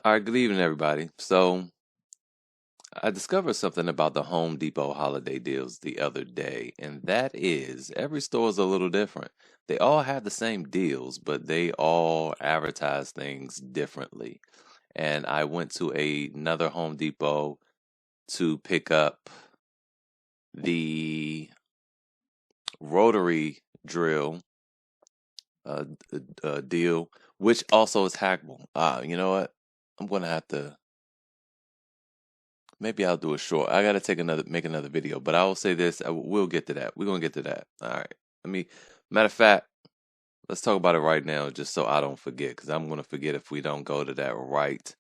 All right, good evening, everybody. So, I discovered something about the Home Depot holiday deals the other day, and that is every store is a little different. They all have the same deals, but they all advertise things differently. And I went to another Home Depot to pick up the rotary drill uh, deal, which also is hackable. You know what? I'm gonna have to. Maybe I'll do a short. I gotta make another video, but I will say this. We'll get to that. We're gonna get to that. All right. Matter of fact, let's talk about it right now, just so I don't forget, because I'm gonna forget if we don't go to that right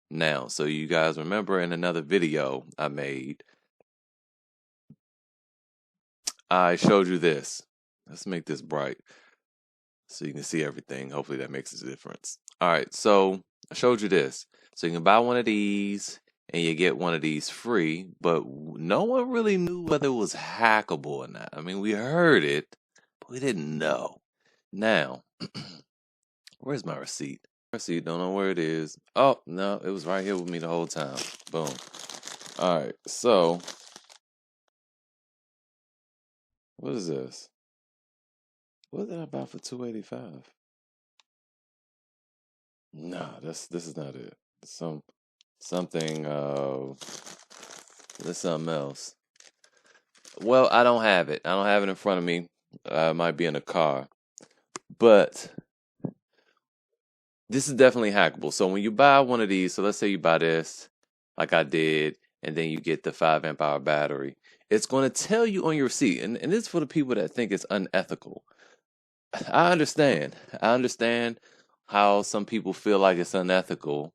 now. So you guys remember in another video I made, I showed you this. Let's make this bright so you can see everything. Hopefully that makes a difference. All right. So I showed you this. So you can buy one of these and you get one of these free, but no one really knew whether it was hackable or not. I mean, we heard it, but we didn't know. Now, where's my receipt? Receipt, don't know where it is. Oh, no, it was right here with me the whole time. Boom. All right, so what is this? What did I buy for $285? Nah, this is not it. Something there's something else. Well, I don't have it. I don't have it in front of me. It might be in a car. But this is definitely hackable. So when you buy one of these, so let's say you buy this, like I did, and then you get the 5 amp hour battery, it's going to tell you on your receipt, and this is for the people that think it's unethical. I understand. I understand how some people feel like it's unethical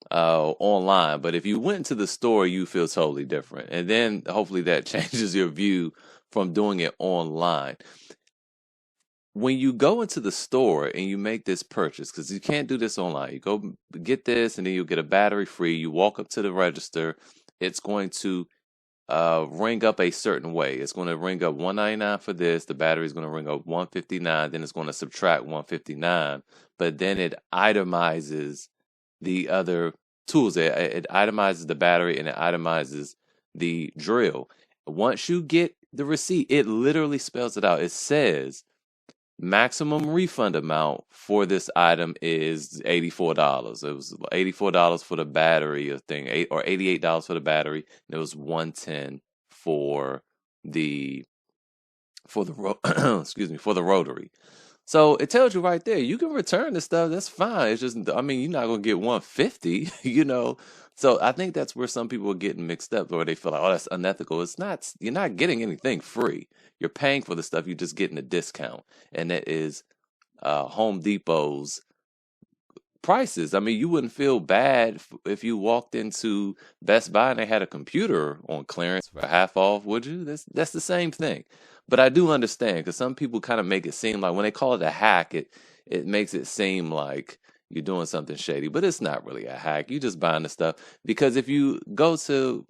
online, but if you went to the store, you feel totally different. And then hopefully that changes your view from doing it online. When you go into the store and you make this purchase, because you can't do this online, you go get this and then you'll get a battery free. You walk up to the register, it's going to ring up a certain way. It's going to ring up $199 for this. The battery is going to ring up $159. Then it's going to subtract $159. But then it itemizes the other tools. It itemizes the battery and it itemizes the drill. Once you get the receipt, it literally spells it out. It says maximum refund amount for this item is $84. It was $84 for the battery thing, or $88 for the battery, and it was $110 for the excuse me, for the rotary. So it tells you right there, you can return this stuff. That's fine. It's just, I mean, you're not gonna get $150, you know. So I think that's where some people are getting mixed up, or they feel like, oh, that's unethical. It's not. You're not getting anything free. You're paying for the stuff. You're just getting a discount, and that is Home Depot's prices. I mean, you wouldn't feel bad if you walked into Best Buy and they had a computer on clearance for half off, would you? That's the same thing. But I do understand, because some people kind of make it seem like when they call it a hack, it makes it seem like you're doing something shady, but it's not really a hack. You just buying the stuff, because if you go to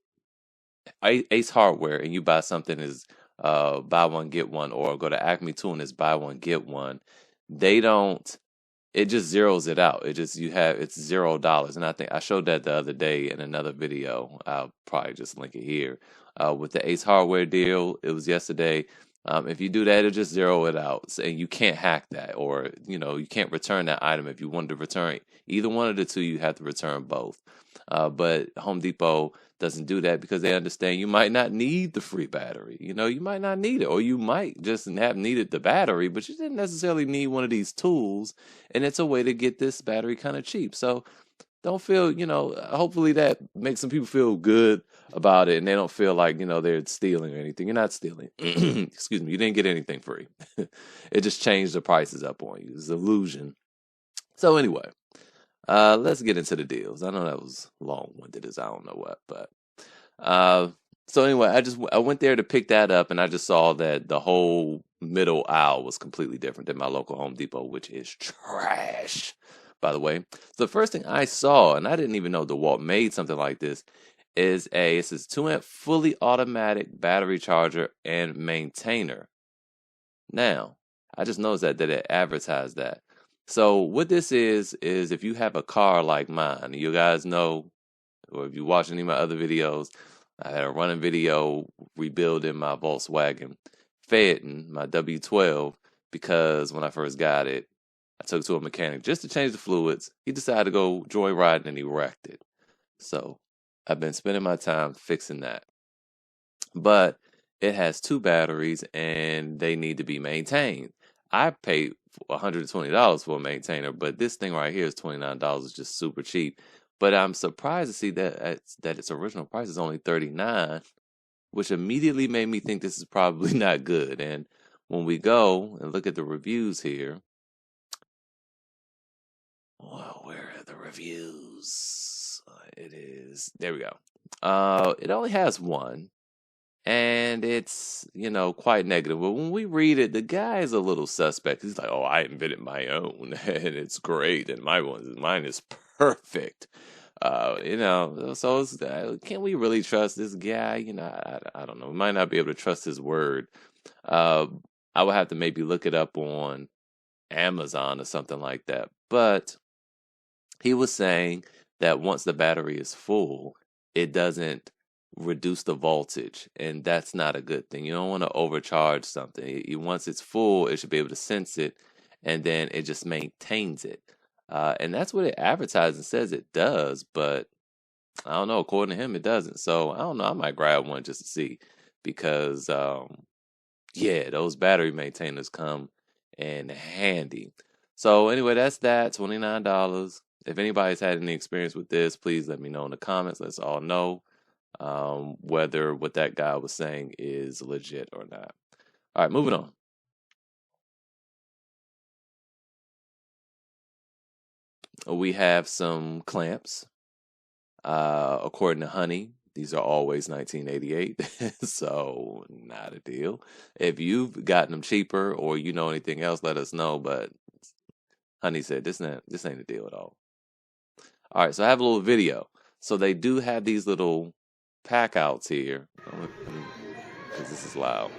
Ace Hardware and you buy something as buy one get one, or go to Acme Tool and it's buy one get one, they don't. It just zeroes it out. It's $0, and I think I showed that the other day in another video. I'll probably just link it here. With the Ace Hardware deal, it was yesterday. If you do that, it'll just zero it out, and you can't hack that, or you can't return that item. If you wanted to return either one of the two, you have to return both. But Home Depot doesn't do that, because they understand you might not need the free battery. You might not need it, or you might just have needed the battery, but you didn't necessarily need one of these tools. And it's a way to get this battery kind of cheap. So don't feel, hopefully that makes some people feel good about it, and they don't feel like, they're stealing or anything. You're not stealing. Excuse me. You didn't get anything free. It just changed the prices up on you. It's an illusion. So anyway, let's get into the deals. I know that was long-winded as I don't know what, but so anyway, I went there to pick that up, and I just saw that the whole middle aisle was completely different than my local Home Depot, which is trash, by the way. So the first thing I saw, and I didn't even know DeWalt made something like this, is it says 2 amp fully automatic battery charger and maintainer. Now, I just noticed that it advertised that. So what this is if you have a car like mine, you guys know, or if you watch any of my other videos, I had a running video rebuilding my Volkswagen Phaeton, my W12, because when I first got it, I took it to a mechanic just to change the fluids. He decided to go joyriding and he wrecked it. So I've been spending my time fixing that. But it has two batteries and they need to be maintained. I paid $120 for a maintainer, but this thing right here is $29. It's just super cheap. But I'm surprised to see that its original price is only $39, which immediately made me think this is probably not good. And when we go and look at the reviews here, well, where are the reviews? It is, there we go. It only has one, and it's, quite negative. But when we read it, the guy is a little suspect. He's like, "Oh, I invented my own, and it's great, and mine is perfect." So can we really trust this guy? I don't know. We might not be able to trust his word. Uh, I would have to maybe look it up on Amazon or something like that. But he was saying that once the battery is full, it doesn't reduce the voltage, and that's not a good thing. You don't want to overcharge something. Once it's full, it should be able to sense it, and then it just maintains it. And that's what it advertises and says it does, but I don't know. According to him, it doesn't. So I don't know. I might grab one just to see, because yeah, those battery maintainers come in handy. So anyway, that's that. $29. If anybody's had any experience with this, please let me know in the comments. Let's all know whether what that guy was saying is legit or not. All right, moving on. We have some clamps. According to Honey, these are always 1988, so not a deal. If you've gotten them cheaper or you know anything else, let us know. But Honey said this ain't a deal at all. All right, so I have a little video. So they do have these little pack outs here, because this is loud.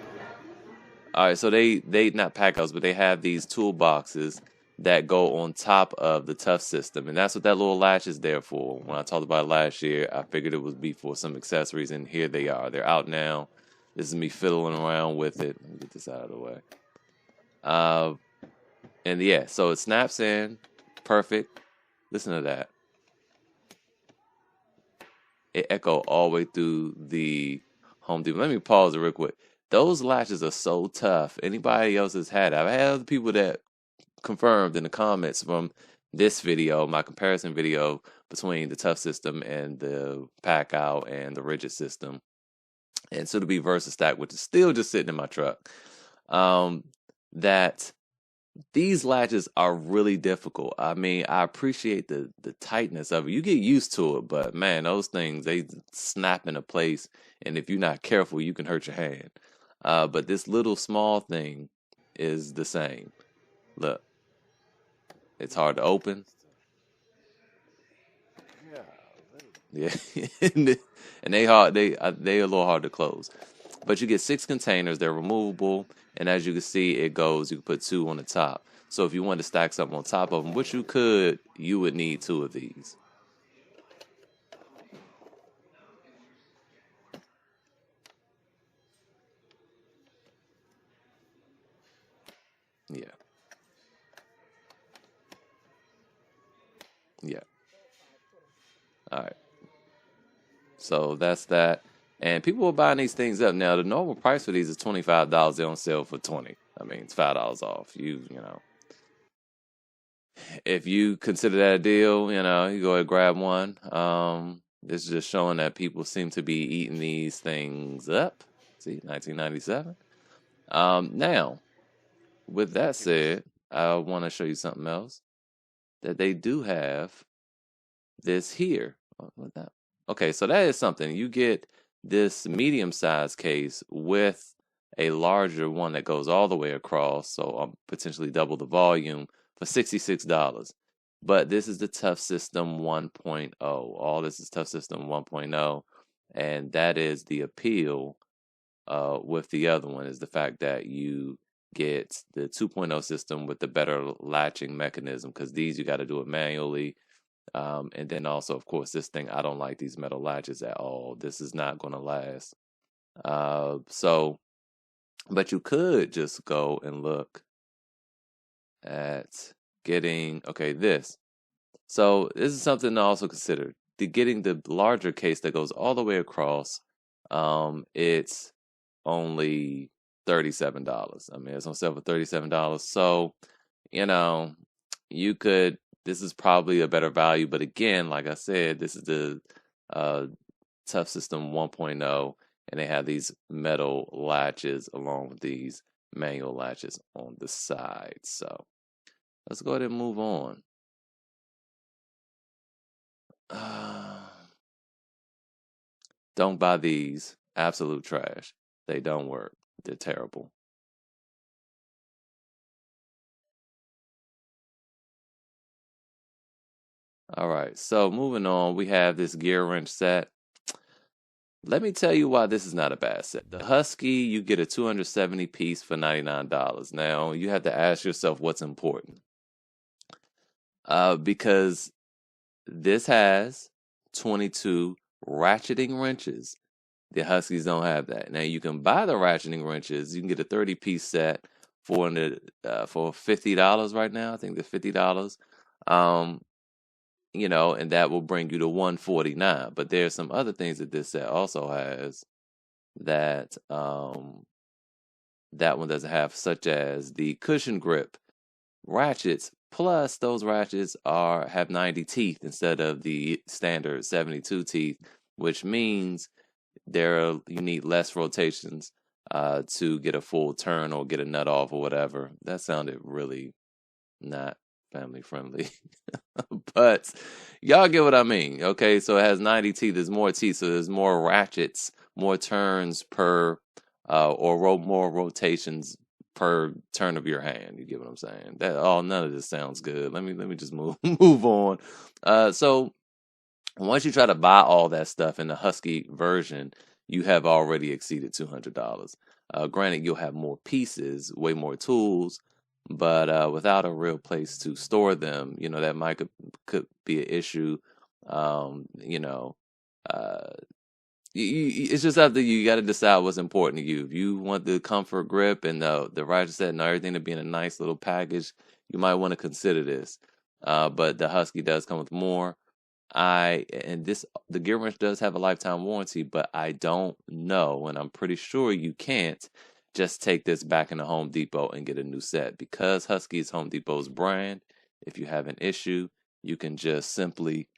All right, so they not pack outs, but they have these toolboxes that go on top of the tough system, and that's what that little latch is there for. When I talked about it last year, I figured it would be for some accessories, and here they are. They're out now. This is me fiddling around with it. Let me get this out of the way. And yeah, so it snaps in, perfect. Listen to that. It echoed all the way through the Home Depot. Let me pause it real quick. Those latches are so tough. Anybody else has had it. I've had other people that confirmed in the comments from this video, my comparison video between the tough system and the pack out and the Ridgid system, and so to be VersaStack, which is still just sitting in my truck, that these latches are really difficult. I mean, I appreciate the tightness of it. You get used to it, but man, those things, they snap into place, and if you're not careful, you can hurt your hand. But this little small thing is the same. Look, it's hard to open. Yeah, and they a little hard to close. But you get 6 containers. They're removable, and as you can see, it goes. You can put 2 on the top. So if you want to stack something on top of them, which you could, you would need 2 of these. Yeah. Yeah. All right. So that's that. And people are buying these things up. Now, the normal price for these is $25. They don't sell for $20. I mean, it's $5 off. You know. If you consider that a deal, you go ahead and grab one. This is just showing that people seem to be eating these things up. See, 1997. Now, with that said, I want to show you something else that they do have. This here. What that? Okay, so that is something. You get this medium-sized case with a larger one that goes all the way across, so potentially double the volume, for $66. But this is the Tough System 1.0. All this is Tough System 1.0, and that is the appeal with the other one, is the fact that you get the 2.0 system with the better latching mechanism, because these you got to do it manually. And then also, of course, this thing, I don't like these metal latches at all. This is not going to last. So, but you could just go and look at getting, okay, this. So this is something to also consider. Getting the larger case that goes all the way across, it's only $37. I mean, it's on sale for $37. So, you know, you could, this is probably a better value. But again, like I said, this is the Tough System 1.0, and they have these metal latches along with these manual latches on the side. So let's go ahead and move on. Don't buy these. Absolute trash. They don't work. They're terrible. All right, so moving on, we have this Gearwrench set. Let me tell you why this is not a bad set. The Husky, you get a 270 piece for $99. Now, you have to ask yourself what's important. Because this has 22 ratcheting wrenches. The Huskies don't have that. Now, you can buy the ratcheting wrenches. You can get a 30-piece set for $50 right now. I think they're $50. You know, and that will bring you to $149. But there's some other things that this set also has that that one doesn't have, such as the cushion grip ratchets. Plus, those ratchets have 90 teeth instead of the standard 72 teeth, which means you need less rotations to get a full turn or get a nut off or whatever. That sounded really not family friendly. But y'all get what I mean. Okay, so it has 90 teeth. There's more teeth, so there's more ratchets, more turns per more rotations per turn of your hand. You get what I'm saying? None of this sounds good. Let me just move on. So once you try to buy all that stuff in the Husky version, you have already exceeded $200. Granted, you'll have more pieces, way more tools, but without a real place to store them, you know, that could be an issue. You know, it's just after you got to decide what's important to you. If you want the comfort grip and the ratchet set and everything to be in a nice little package, you might want to consider this. But the Husky does come with more. The Gearwrench does have a lifetime warranty, but I don't know, and I'm pretty sure you can't just take this back into Home Depot and get a new set, because Husky is Home Depot's brand. If you have an issue, you can just simply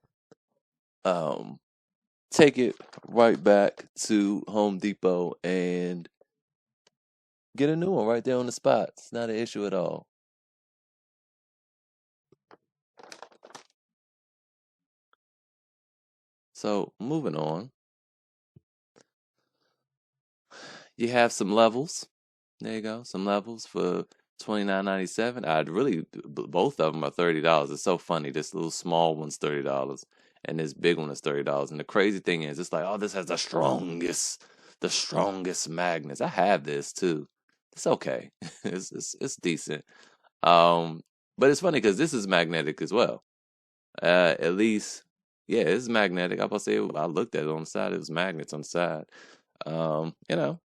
take it right back to Home Depot and get a new one right there on the spot. It's not an issue at all. So moving on, you have some levels. There you go, some levels for $29.97. Both of them are $30. It's so funny. This little small one's $30, and this big one is $30. And the crazy thing is, it's like, oh, this has the strongest magnets. I have this too. It's okay. It's decent. But it's funny because this is magnetic as well. At least, yeah, it's magnetic. I was about to say, I looked at it on the side. It was magnets on the side. You know,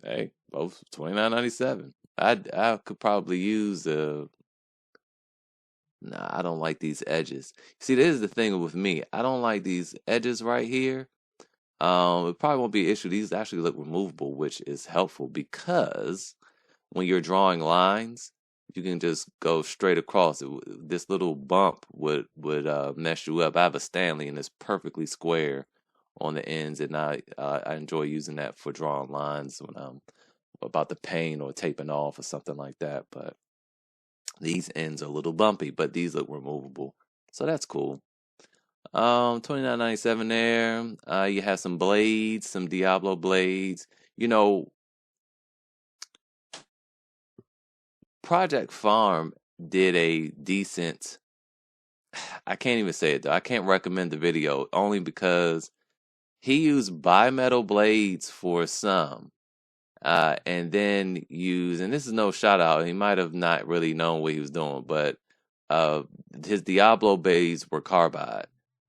hey, both $29.97. I could probably use Nah, I don't like these edges. See, this is the thing with me. I don't like these edges right here. It probably won't be an issue. These actually look removable, which is helpful, because when you're drawing lines, you can just go straight across. This little bump would mess you up. I have a Stanley, and it's perfectly square on the ends, and I enjoy using that for drawing lines when I'm about to paint or taping off or something like that. But these ends are a little bumpy, but these look removable, so that's cool. $29.97 there. You have some blades, some Diablo blades. You know, Project Farm did a decent. I can't even say it though. I can't recommend the video only because he used bimetal blades for some. And then use, and this is no shout out, he might have not really known what he was doing, but uh, his Diablo blades were carbide,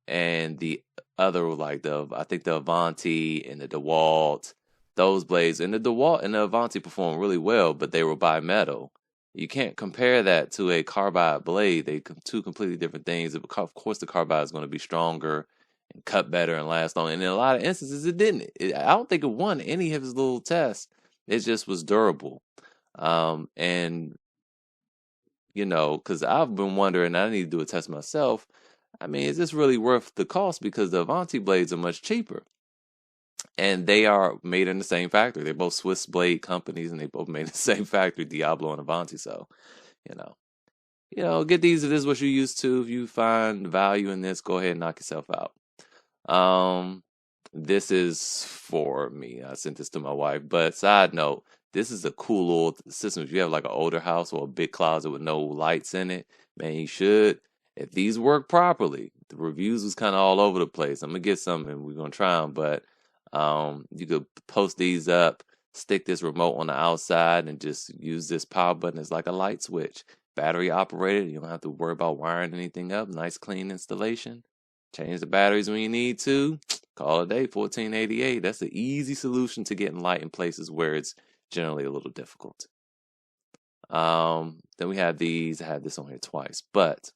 and the other, like I think the Avanti and the DeWalt, those blades, and the DeWalt and the Avanti performed really well, but they were bimetal. You can't compare that to a carbide blade. They two completely different things. Of course, the carbide is going to be stronger and cut better and last long. And in a lot of instances, it didn't. I don't think it won any of his little tests. It just was durable. And because I've been wondering, I need to do a test myself. I mean, is this really worth the cost? Because the Avanti blades are much cheaper, and they are made in the same factory. They're both Swiss blade companies, and they both made in the same factory, Diablo and Avanti. So, you know, get these. If this is what you're used to, if you find value in this, go ahead and knock yourself out. This is for me. I sent this to my wife. But side note, this is a cool little system. If you have like an older house or a big closet with no lights in it, man, you should. If these work properly, the reviews was kind of all over the place. I'm gonna get some and we're gonna try them. But you could post these up, stick this remote on the outside, and just use this power button as like a light switch. Battery operated. You don't have to worry about wiring anything up. Nice clean installation. Change the batteries when you need to. Call it a day, 1488. That's the easy solution to getting light in places where it's generally a little difficult. Then we have these. I had this on here twice, but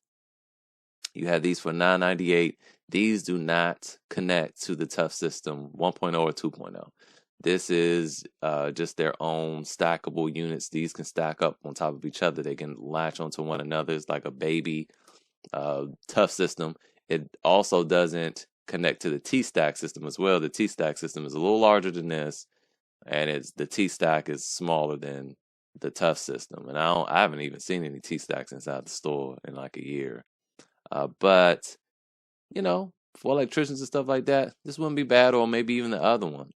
you have these for $9.98. These do not connect to the Tough System 1.0 or 2.0. This is just their own stackable units. These can stack up on top of each other. They can latch onto one another. It's like a baby Tough System. It also doesn't connect to the T-Stack system as well. The T-Stack system is a little larger than this, and the T-Stack is smaller than the Tough system. And I haven't even seen any T-Stacks inside the store in like a year. But for electricians and stuff like that, this wouldn't be bad, or maybe even the other one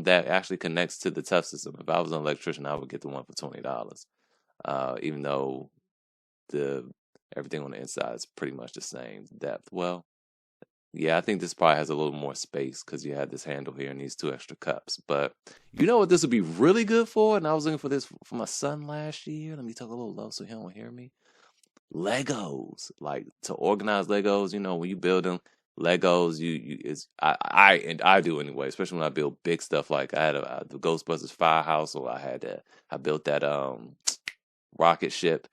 that actually connects to the Tough system. If I was an electrician, I would get the one for $20. Even though everything on the inside is pretty much the same depth. Well, yeah, I think this probably has a little more space because you had this handle here and these two extra cups. But you know what this would be really good for? And I was looking for this for my son last year. Let me talk a little low so he don't hear me. Legos, like to organize Legos. When you build them, Legos, I do anyway. Especially when I build big stuff. Like I had the Ghostbusters firehouse, or I built that rocket ship.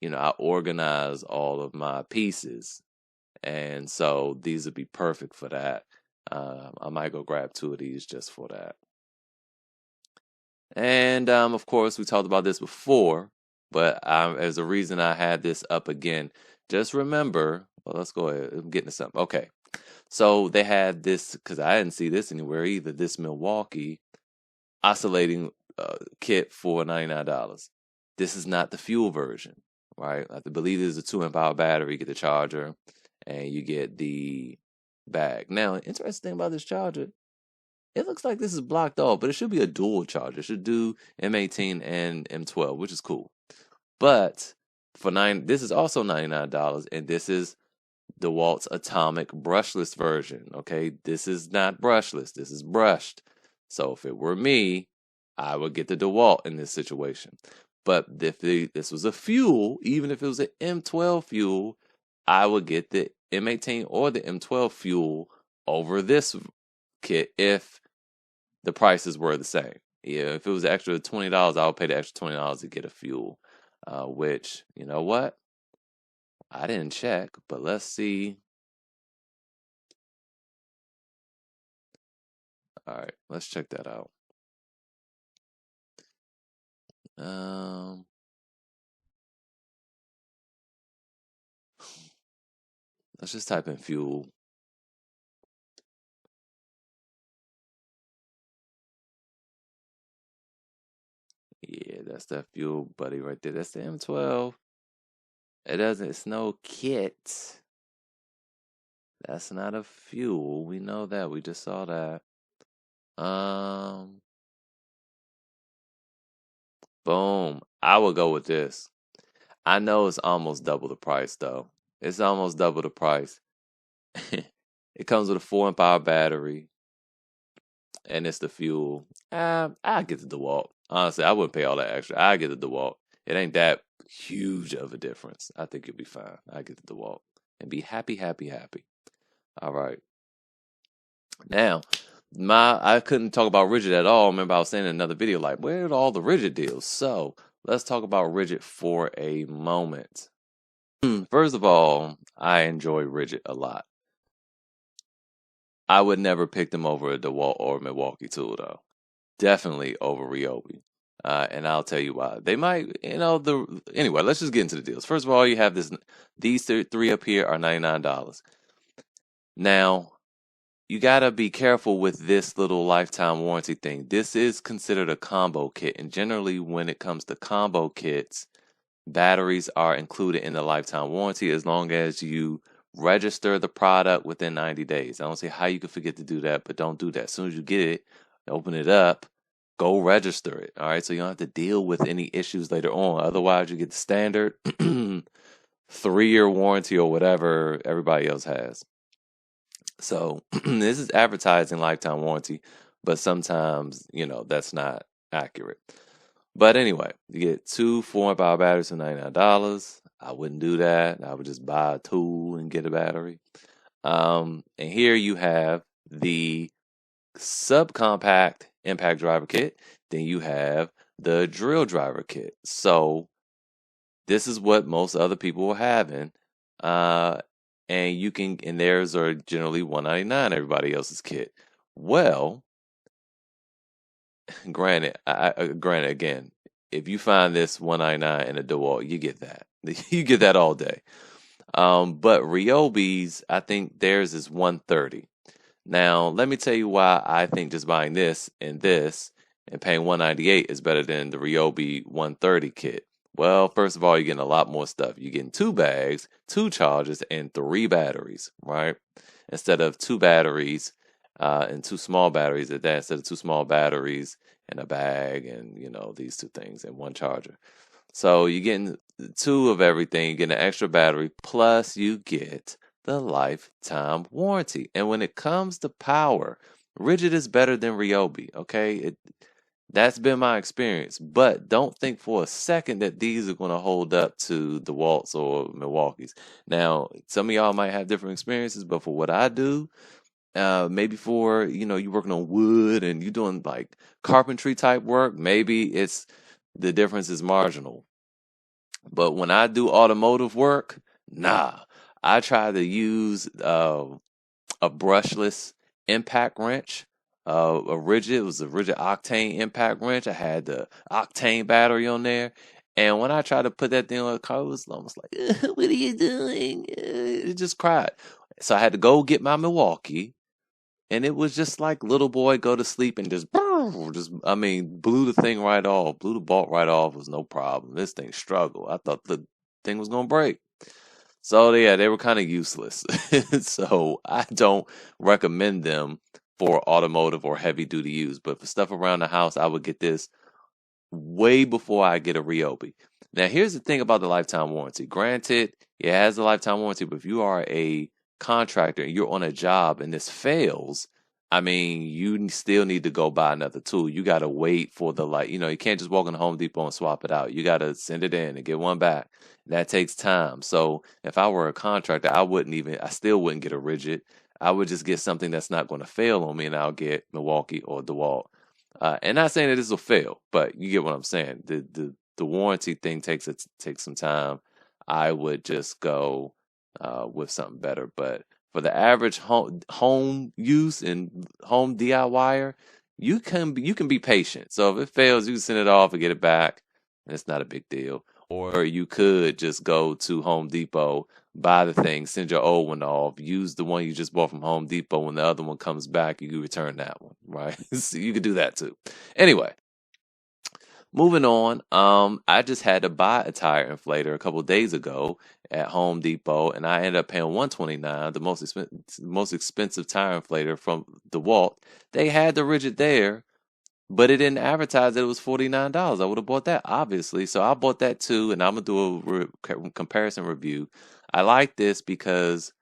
I organize all of my pieces. And so these would be perfect for that. I might go grab 2 of these just for that. And of course, we talked about this before, but as a reason I had this up again, just remember, well, let's go ahead. I'm getting to something. Okay. So they had this, because I didn't see this anywhere either, this Milwaukee oscillating kit for $99. This is not the fuel version, right? I believe this is a 2 amp hour battery. You get the charger and you get the bag. Now, interesting thing about this charger, it looks like this is blocked off, but it should be a dual charger. It should do M18 and M12, which is cool. But this is also $99, and this is DeWalt's Atomic brushless version. Okay, this is not brushless. This is brushed. So if it were me, I would get the DeWalt in this situation. But if this was a fuel, even if it was an M12 fuel, I would get the M18 or the M12 fuel over this kit if the prices were the same. Yeah, if it was extra $20, I would pay the extra $20 to get a fuel. Which, you know what? I didn't check, but let's see. All right, let's check that out. Let's just type in fuel. Yeah, that's that fuel buddy right there. That's the M12. It's no kit. That's not a fuel. We know that. We just saw that. Boom. I would go with this. I know it's almost double the price though. It's almost double the price. It comes with a 4 amp hour battery. And it's the fuel. I get the DeWalt. Honestly, I wouldn't pay all that extra. I get the DeWalt. It ain't that huge of a difference. I think you'll be fine. I get the DeWalt and be happy, happy, happy. All right. Now, I couldn't talk about Ridgid at all. Remember, I was saying in another video, like, where are all the Ridgid deals? So let's talk about Ridgid for a moment. First of all, I enjoy Ridgid a lot. I would never pick them over a DeWalt or Milwaukee tool, though. Definitely over Ryobi. And I'll tell you why. They might, anyway, let's just get into the deals. First of all, you have these three up here are $99. Now, you gotta be careful with this little lifetime warranty thing. This is considered a combo kit, and generally when it comes to combo kits, batteries are included in the lifetime warranty as long as you register the product within 90 days. I don't see how you can forget to do that, but don't do that. As soon as you get it, open it up, go register it. All right, so you don't have to deal with any issues later on. Otherwise, you get the standard 3-year warranty or whatever everybody else has. So this is advertising lifetime warranty, but sometimes, that's not accurate. But anyway, you get 2 4-amp-hour batteries for $99. I wouldn't do that. I would just buy a tool and get a battery. And here you have the subcompact impact driver kit. Then you have the drill driver kit. So this is what most other people are having. And theirs are generally $199, everybody else's kit. Well, granted again, if you find this $199 in a DeWalt, you get that. You get that all day. But Ryobi's, I think theirs is $130. Now, let me tell you why I think just buying this and paying $198 is better than the Ryobi $130 kit. Well, first of all, you're getting a lot more stuff. You're getting 2 bags, 2 chargers, and 3 batteries, right? Instead of 2 batteries and 2 small batteries at that, instead of 2 small batteries and a bag and, these 2 things and 1 charger. So you're getting 2 of everything. You get an extra battery, plus you get the lifetime warranty. And when it comes to power, Ridgid is better than Ryobi, okay? That's been my experience. But don't think for a second that these are going to hold up to the DeWalts or Milwaukees. Now, some of y'all might have different experiences, but for what I do, maybe for, you're working on wood and you're doing like carpentry type work, maybe the difference is marginal. But when I do automotive work, nah. I try to use a brushless impact wrench. It was a Ridgid Octane impact wrench. I had the Octane battery on there. And when I tried to put that thing on the car, it was almost like, what are you doing? It just cried. So I had to go get my Milwaukee. And it was just like little boy go to sleep and just blew the thing right off. Blew the bolt right off. Was no problem. This thing struggled. I thought the thing was going to break. So yeah, they were kind of useless. So I don't recommend them for automotive or heavy duty use. But for stuff around the house, I would get this way before I get a Ryobi. Now here's the thing about the lifetime warranty. Granted, it has a lifetime warranty, but if you are a contractor and you're on a job and this fails, you still need to go buy another tool. You got to wait for you can't just walk in Home Depot and swap it out. You got to send it in and get one back. That takes time. So if I were a contractor, I still wouldn't get a Ridgid. I would just get something that's not going to fail on me, and I'll get Milwaukee or DeWalt. And not saying that this will fail, but you get what I'm saying. The warranty thing takes some time. I would just go with something better. But for the average home use and home DIYer, you can be patient. So if it fails, you can send it off and get it back. And it's not a big deal. Or you could just go to Home Depot, buy the thing, send your old one off, use the one you just bought from Home Depot. When the other one comes back, you can return that one, right? So you could do that too. Anyway, moving on, I just had to buy a tire inflator a couple of days ago at Home Depot, and I ended up paying $129, the most expensive tire inflator from DeWalt. They had the Ridgid there, but it didn't advertise that it was $49. I would have bought that, obviously. So I bought that too, and I'm going to do a comparison review. I like this because,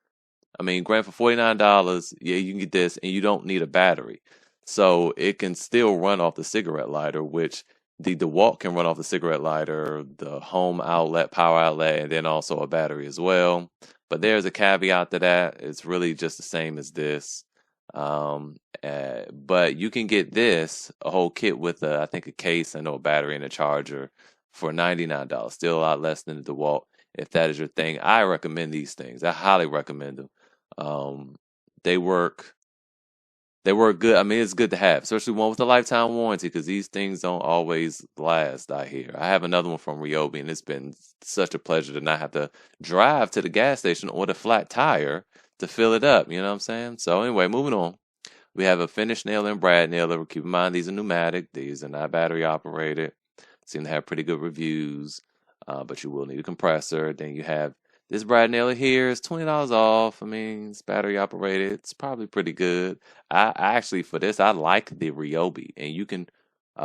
granted, for $49, yeah, you can get this, and you don't need a battery. So it can still run off the cigarette lighter, which the DeWalt can run off the cigarette lighter, the home outlet, power outlet, and then also a battery as well. But there's a caveat to that. It's really just the same as this. But you can get this, a whole kit with I think a case and a battery and a charger for $99. Still a lot less than the DeWalt. If that is your thing, I recommend these things. I highly recommend them. Um, they work they work good. I mean, it's good to have, especially one with a lifetime warranty, because these things don't always last, I hear. I have another one from Ryobi, and it's been such a pleasure to not have to drive to the gas station or the flat tire to fill it up. You know what I'm saying? So anyway, moving on. We have a finish nailer and brad nailer. Keep in mind, these are pneumatic. These are not battery operated. Seem to have pretty good reviews, but you will need a compressor. Then you have this brad nailer here is $20 off. I mean, it's battery operated. It's probably pretty good. I actually, for this, I like the Ryobi, and you can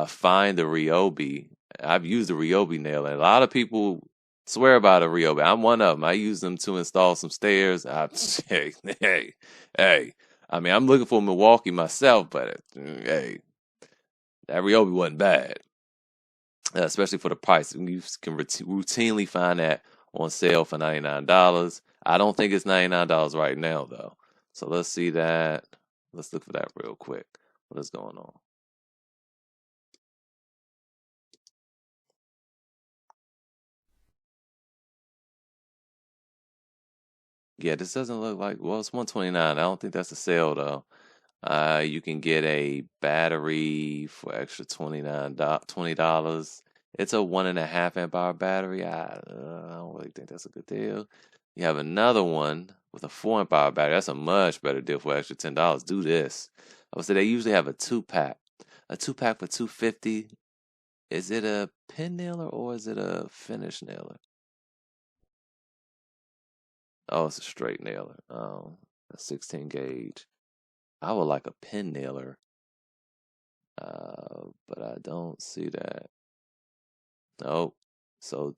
find the Ryobi. I've used the Ryobi nailer. A lot of people swear by the Ryobi. I'm one of them. I use them to install some stairs. Hey. I mean, I'm looking for Milwaukee myself, but hey, that Ryobi wasn't bad, especially for the price. You can routinely find that on sale for $99. I don't think it's $99 right now, though. So let's see that. Let's look for that real quick. What is going on? Yeah, this doesn't look like, well, it's $129. I don't think that's a sale, though. You can get a battery for extra $20. It's a 1.5 amp hour battery. I don't really think that's a good deal. You have another one with a 4 amp hour battery. That's a much better deal for extra $10. Do this. I would say they usually have a 2-pack. A 2-pack for $250. Is it a pin nailer or is it a finish nailer? Oh, it's a straight nailer. A 16 gauge. I would like a pin nailer, but I don't see that. Nope. So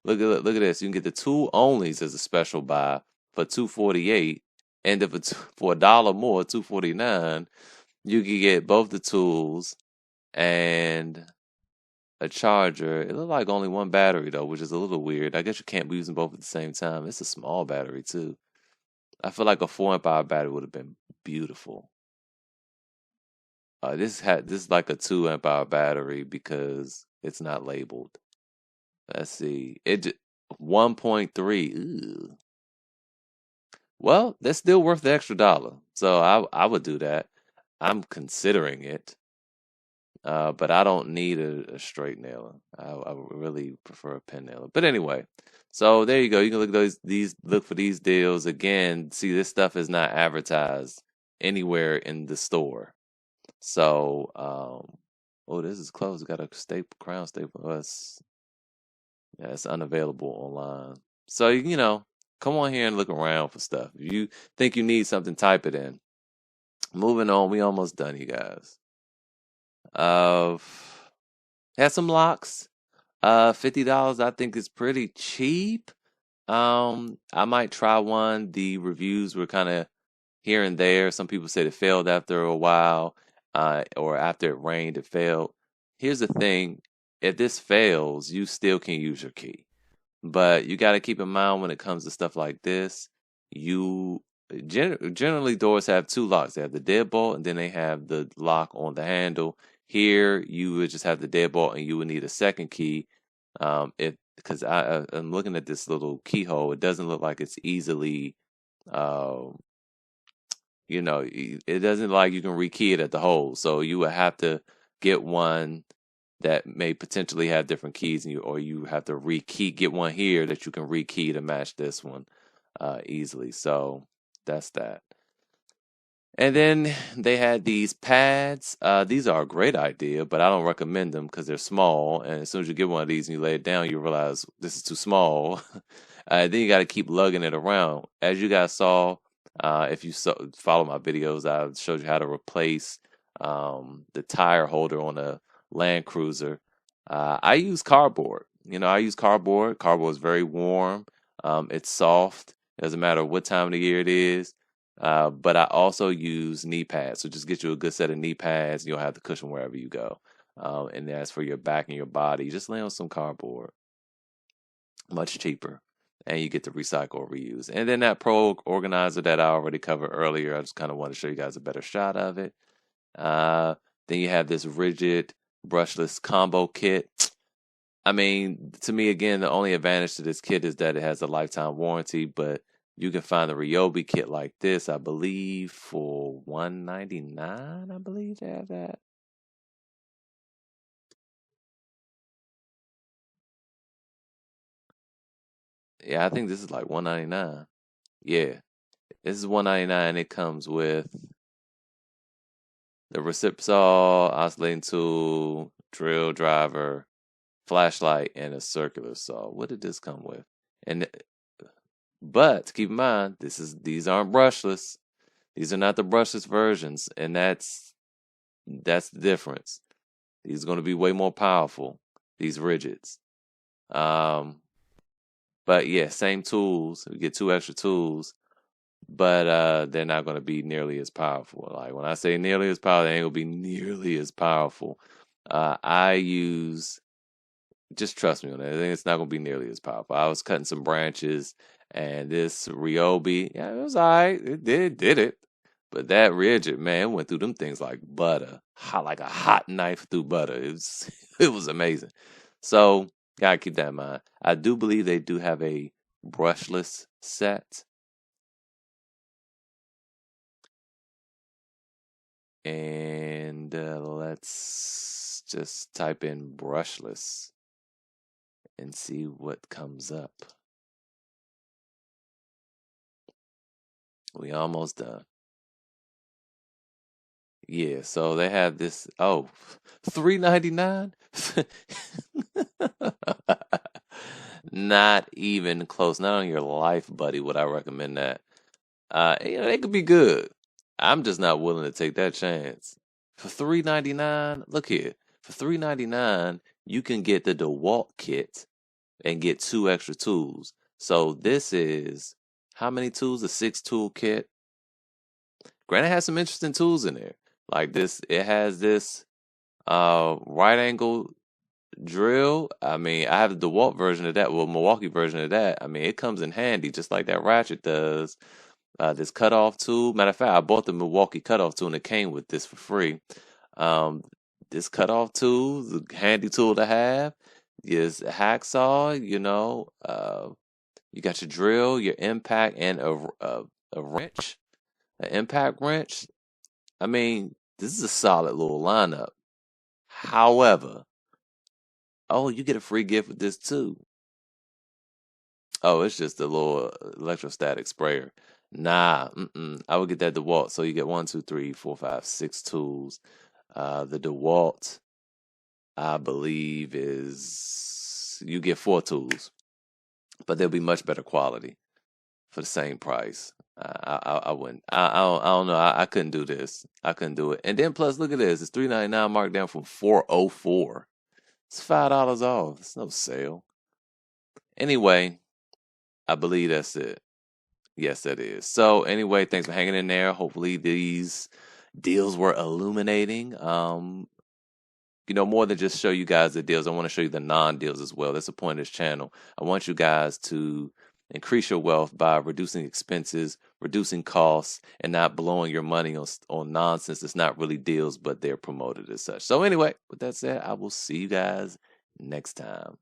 look at this. You can get the two onlys as a special buy for $248, and if it's for $1 more, $249, you can get both the tools and a charger. It looked like only one battery though, which is a little weird. I guess you can't be using both at the same time. It's a small battery too. I feel like a 4 amp hour battery would have been beautiful. This is like a 2 amp hour battery because it's not labeled. Let's see. 1.3. Ew. Well, that's still worth the extra dollar. So I would do that. I'm considering it. But I don't need a straight nailer. I would really prefer a pin nailer. But anyway, so there you go. You can look for these deals. Again, see, this stuff is not advertised anywhere in the store. So oh, this is closed. Got a crown staple. Yeah, it's unavailable online. So come on here and look around for stuff. If you think you need something, type it in. Moving on, we almost done, you guys. Had some locks. $50 I think is pretty cheap. I might try one. The reviews were kind of here and there. Some people said it failed after a while, or after it rained, it failed. Here's the thing: if this fails, you still can use your key, but you got to keep in mind when it comes to stuff like this, you generally doors have two locks. They have the deadbolt, and then they have the lock on the handle. Here, you would just have the deadbolt, and you would need a second key. If because I'm looking at this little keyhole, it doesn't look like it's easily, uh, it doesn't like you can rekey it at the hole. So you would have to get one that may potentially have different keys, or you have to get one here that you can rekey to match this one easily. So that's that. And then they had these pads. These are a great idea, but I don't recommend them because they're small. And as soon as you get one of these and you lay it down, you realize this is too small. Then you got to keep lugging it around. As you guys saw, if you follow my videos, I showed you how to replace the tire holder on a Land Cruiser. I use cardboard. I use cardboard. Cardboard is very warm. It's soft. It doesn't matter what time of the year it is. But I also use knee pads. So just get you a good set of knee pads and you'll have the cushion wherever you go. And as for your back and your body, you just lay on some cardboard, much cheaper, and you get to recycle or reuse. And then that Pro Organizer that I already covered earlier, I just kind of want to show you guys a better shot of it. Then you have this Ridgid brushless combo kit. I mean, to me, again, the only advantage to this kit is that it has a lifetime warranty, but you can find the Ryobi kit like this, I believe, for $199. I believe they have that. Yeah, I think this is like $199. Yeah, this is $199. It comes with the recip saw, oscillating tool, drill driver, flashlight, and a circular saw. What did this come with? And but keep in mind, these aren't brushless. These are not the brushless versions, and that's the difference. These are going to be way more powerful. These Ridgids. But yeah, same tools. We get 2 extra tools, but they're not going to be nearly as powerful. Like when I say nearly as powerful, they ain't going to be nearly as powerful. I use, just trust me on that. It's not going to be nearly as powerful. I was cutting some branches, and this Ryobi, yeah, it was all right. It did it. But that Ridgid, man, it went through them things like butter, hot like a hot knife through butter. It was amazing. So gotta keep that in mind. I do believe they do have a brushless set, and let's just type in brushless and see what comes up. We almost done. Yeah, so they have this. Oh, $3.99. Not even close. Not on your life, buddy, would I recommend that. They could be good. I'm just not willing to take that chance. For $3.99, look here. For $3.99, you can get the DeWalt kit and get 2 extra tools. So this is how many tools? A 6-tool kit. Granted, it has some interesting tools in there. Like this, it has this right angle drill. I mean, I have the DeWalt version of that, well, Milwaukee version of that. I mean, it comes in handy just like that ratchet does. This cutoff tool. Matter of fact, I bought the Milwaukee cutoff tool and it came with this for free. This cutoff tool is a handy tool to have. Is a hacksaw, you got your drill, your impact, and a wrench, an impact wrench. I mean, this is a solid little lineup. However, oh, you get a free gift with this too. Oh, it's just a little electrostatic sprayer. Nah, I would get that DeWalt. So you get 1, 2, 3, 4, 5, 6 tools. The DeWalt, I believe, is you get 4 tools, but they'll be much better quality for the same price. I wouldn't. I don't know. I couldn't do this. I couldn't do it. And then plus, look at this. It's $3.99 marked down from $4.04. It's $5 off. It's no sale. Anyway, I believe that's it. Yes, that is. So anyway, thanks for hanging in there. Hopefully these deals were illuminating. More than just show you guys the deals, I want to show you the non-deals as well. That's the point of this channel. I want you guys to increase your wealth by reducing expenses, reducing costs, and not blowing your money on nonsense that's not really deals, but they're promoted as such. So anyway, with that said, I will see you guys next time.